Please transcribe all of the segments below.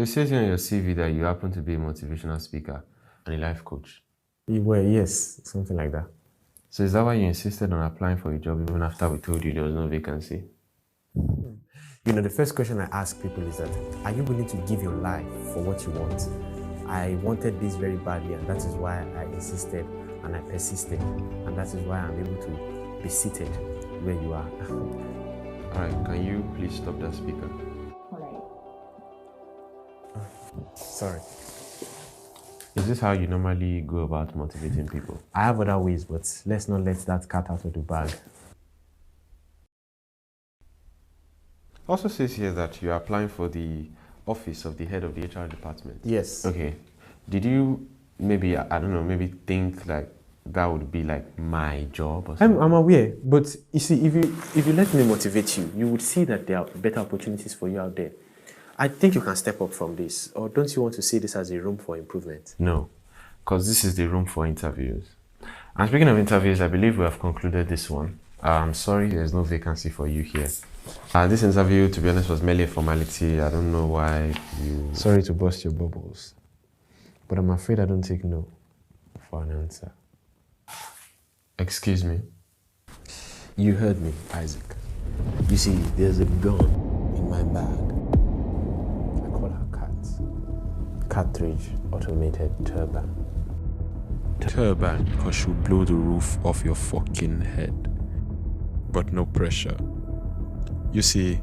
So it says here on your CV that you happen to be a motivational speaker and a life coach. Well, yes, something like that. So is that why you insisted on applying for a job even after we told you there was no vacancy? You know, the first question I ask people is that, are you willing to give your life for what you want? I wanted this very badly, and that is why I insisted and I persisted, and that is why I'm able to be seated where you are. All right, can you please stop that speaker? Sorry. Is this how you normally go about motivating people? I have other ways, but let's not let that cat out of the bag. Also says here that you're applying for the office of the head of the HR department. Yes. Okay. Did you maybe, I don't know, maybe think like that would be like my job or something? I'm aware, but you see, if you let me motivate you, you would see that there are better opportunities for you out there. I think you can step up from this, or don't you want to see this as a room for improvement? No, because this is the room for interviews. And speaking of interviews, I believe we have concluded this one. I'm sorry there's no vacancy for you here. This interview, to be honest, was merely a formality. I don't know why you... Sorry to burst your bubbles, but I'm afraid I don't take no for an answer. Excuse me? You heard me, Isaac. You see, there's a gun in my bag. I call her Cat. Cartridge automated turban. Turban, because she'll blow the roof off your fucking head. But no pressure. You see,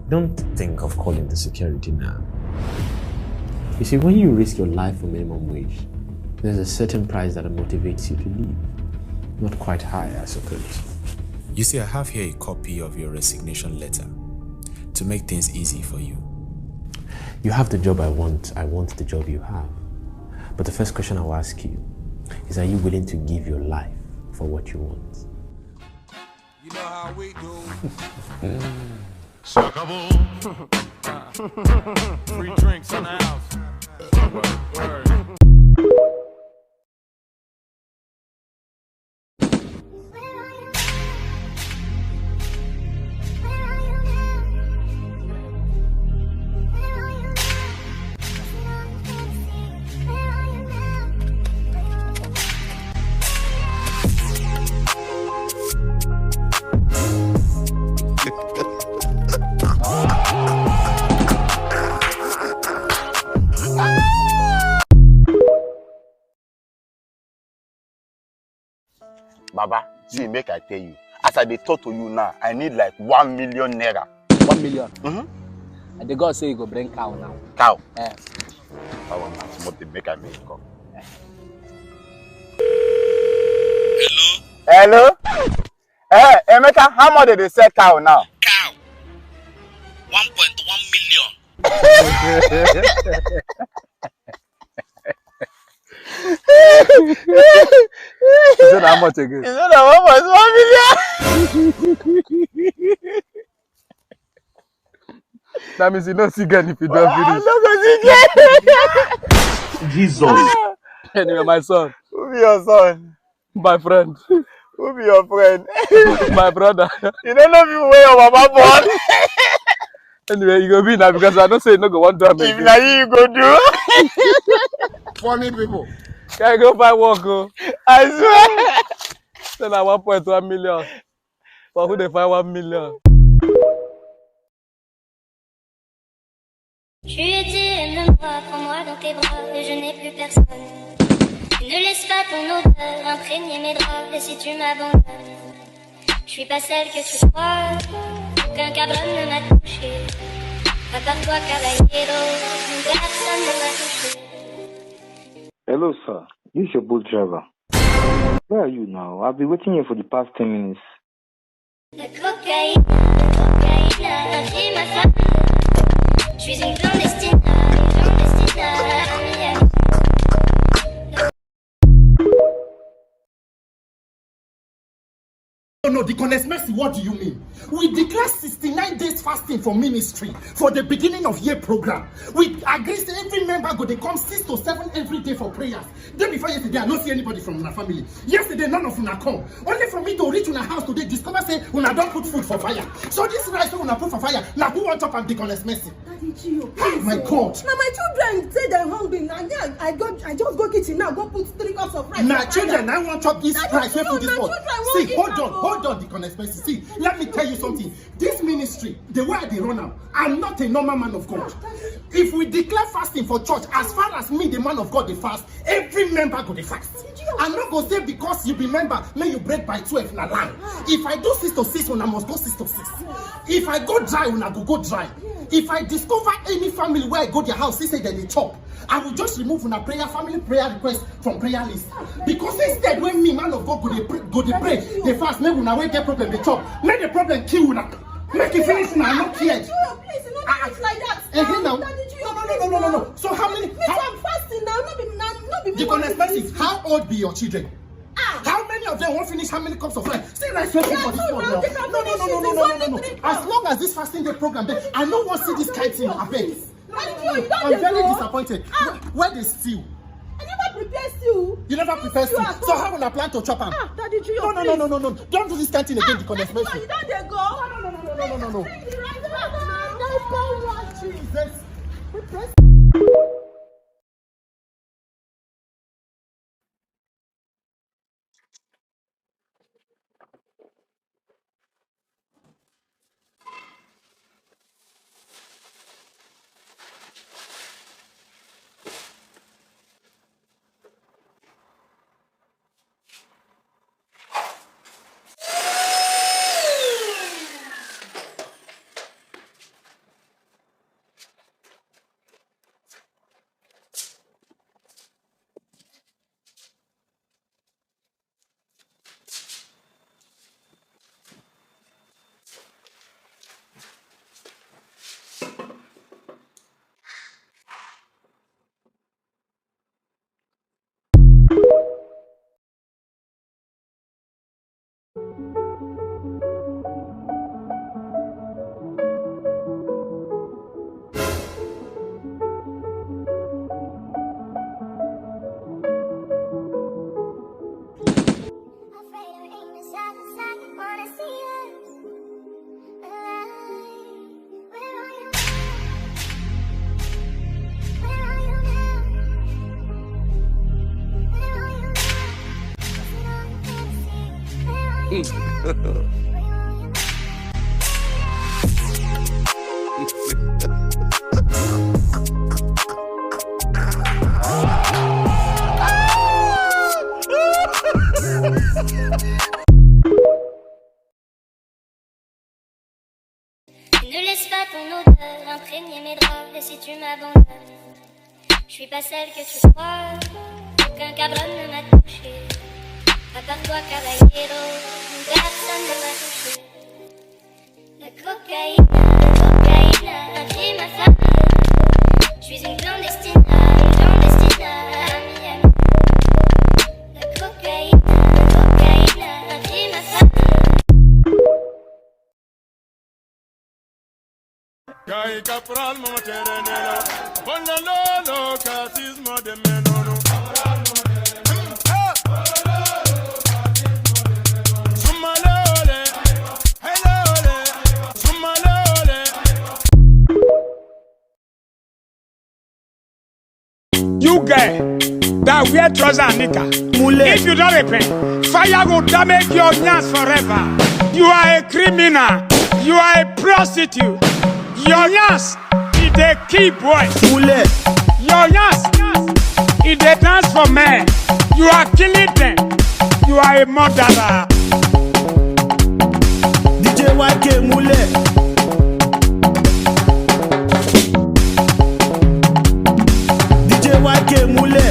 Don't think of calling the security now. You see, when you risk your life for minimum wage, there's a certain price that motivates you to leave. Not quite high, I suppose. you see, I have here a copy of your resignation letter to make things easy for you. You have the job I want the job you have. But the first question I'll ask you is, are you willing to give your life for what you want? You know how we do. Free drinks in the house. Word. Baba, see, make I tell you. As I dey talk to you now, I need like 1 million naira. 1 million. Mm-hmm. And the God say you go bring cow now. Cow? Eh. I want to small make I make come. Hello? Emeka, how much did they sell cow now? Cow. 1.1 million. You said how much again? You said that 1.1 million? That means you don't see again if you don't finish. I don't go see again. Jesus. Anyway, my son. Who be your son? My friend. Who be your friend? My brother. You don't know people where your mama born. Anyway, you go be now because I don't say no go one time. If na you go do. Funny people. Can I go buy work? Oh? I swear. Then I 1.1 million. But who they find 1 million? Tu aimes-moi, prends-moi dans tes bras, et je n'ai plus personne. Ne laisse pas ton odeur imprégner mes draps, et si tu m'abandonnes, je suis pas celle que tu crois, aucun cabron ne m'a touché. À part toi, caballero, personne ne m'a touché. Hello, sir. This is your boat driver. Where are you now? I've been waiting here for the past 10 minutes. La cocaïne, vie ma femme. Je suis une clandestine, amie. No, Deaconess Mercy, what do you mean? We declare 69 days fasting for ministry for the beginning of year program. We agree that every member go they come 6 to 7 every day for prayers. Day before yesterday, I don't see anybody from my family. Yesterday, none of una come. Only for me to reach una house today, discover say una don't put food for fire. So this rice una put for fire. Now who want up and Deaconess Mercy? Oh my God. Now my children say they're hungry. Now I just go kitchen now, go put 3 cups of rice. My children, I want to chop this rice. See, hold on, the expenses. See, let me tell you something. This ministry, the way they run am, I'm not a normal man of God. If we declare fasting for church, as far as me, the man of God, they fast, every member go they fast. I'm not going to say because you be member, may you break by 12 in a line. If I do 6 to 6, when I must go 6 to 6. If I go dry, when I go dry. If I discover any family where I go their house, they say they chop, I will just remove una family prayer request from prayer list. Because instead, when me, man of God, go they pray, they fast, maybe una get problem, they chop. Make the problem kill una. Make it finish now, I'm not cared. Please, you not like that. No. So how many? I'm fasting now, not be the consequences. How old be your children? How many of them won't finish how many cups of rice? Still rice for this one now. No. As long as this fasting day program there, I don't want to see this kind thing happen. I'm very disappointed. Where they steal? I never prepare stew. You never prepare stew. So how will I plan to chop them? Daddy, No. Don't do this kind of thing again. The consequences. You don't go. No. Jesus. Ne laisse pas ton odeur imprégner mes draps. Et si tu m'abandonnes, je suis pas celle que tu crois. Aucun cabron ne m'a touché. À part toi, caballero, personne ne m'a touché. La cocaïne, un crime affamé. Je suis une clandestine à Miami. La cocaïne, un crime affamé. Kai capral mo terenela, bonalo catismo de menono. Sumalole, hello, sumalole. You guy that wear trouser and knicker, if you don't repent, fire will damage your hands forever. You are a criminal. You are a prostitute. Your yas is the key boy. Your yas is the dance for men. You are killing them. You are a murderer. DJ YK Mule. DJ YK Mule.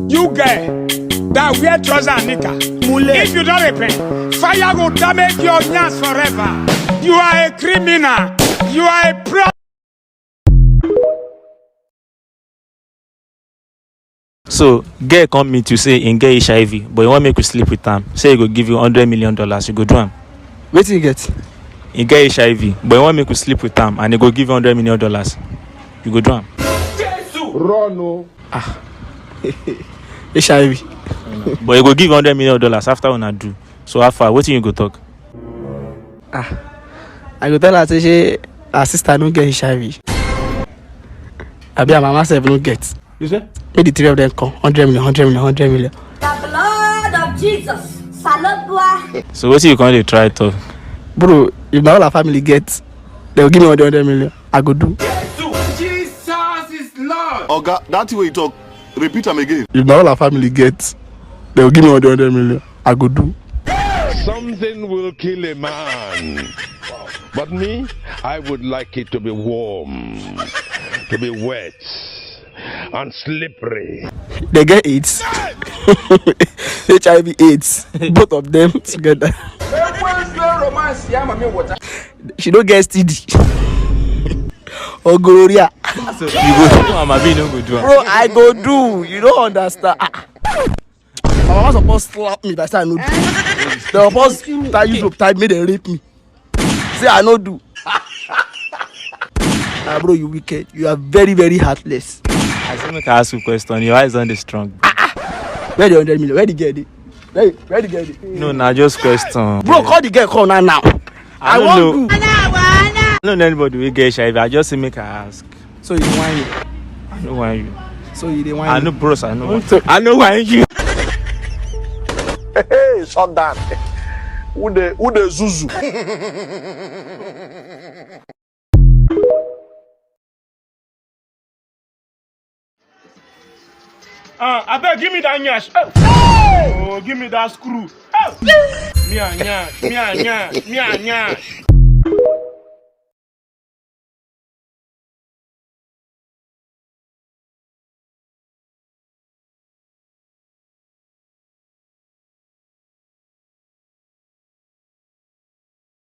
You guy that wear trouser and knicker, if you don't repent, fire will damage your hands forever. You are a criminal. You are a pro. So, girl come meet you say in get HIV, but you want make you sleep with him. Say he go give you $100 million. You go do him. What do you get? He get HIV, but you want make you sleep with him, and he go give you $100 million. You go do him. Run, HIV. But you go give $100 million after when I do. So how far? What you go talk? I go tell her say her sister no get HIV. Abi her mama self no get. You say? Make the three of them come. 100 million, 100 million, 100 million. The blood of Jesus. Salute. So what you gonna try to? Bro, if my whole family get, they will give me 100 million. I go do. Jesus is Lord. Oga, that way you talk. Repeat them again. If my whole family get, they will give me 100 million. I go do. Something will kill a man. But me, I would like it to be warm, to be wet, and slippery. They get AIDS. HIV AIDS. Both of them together. She don't get STD. Or gonorrhea. So you go do am, abi no go do am? Bro, I go do. You don't understand. My mama supposed to slap me by saying I no do. They supposed to tie you up tight, make them rape me. Say I no do. Bro, you wicked. You are very, very heartless. I still make I ask you a question. Your eyes on the strong. Where the 100 million? Where the get it? Where the get it? No, nah, just question. Bro, call the girl, call now. I want to. I don't know anybody will get HIV. I just say make I ask. So you want you? I know why you. So you want I know bros. I know. I know why you. Hey, shut down. Who the Zuzu? I beg, give me that nyash. Oh, give me that screw. Oh. Me a nyash.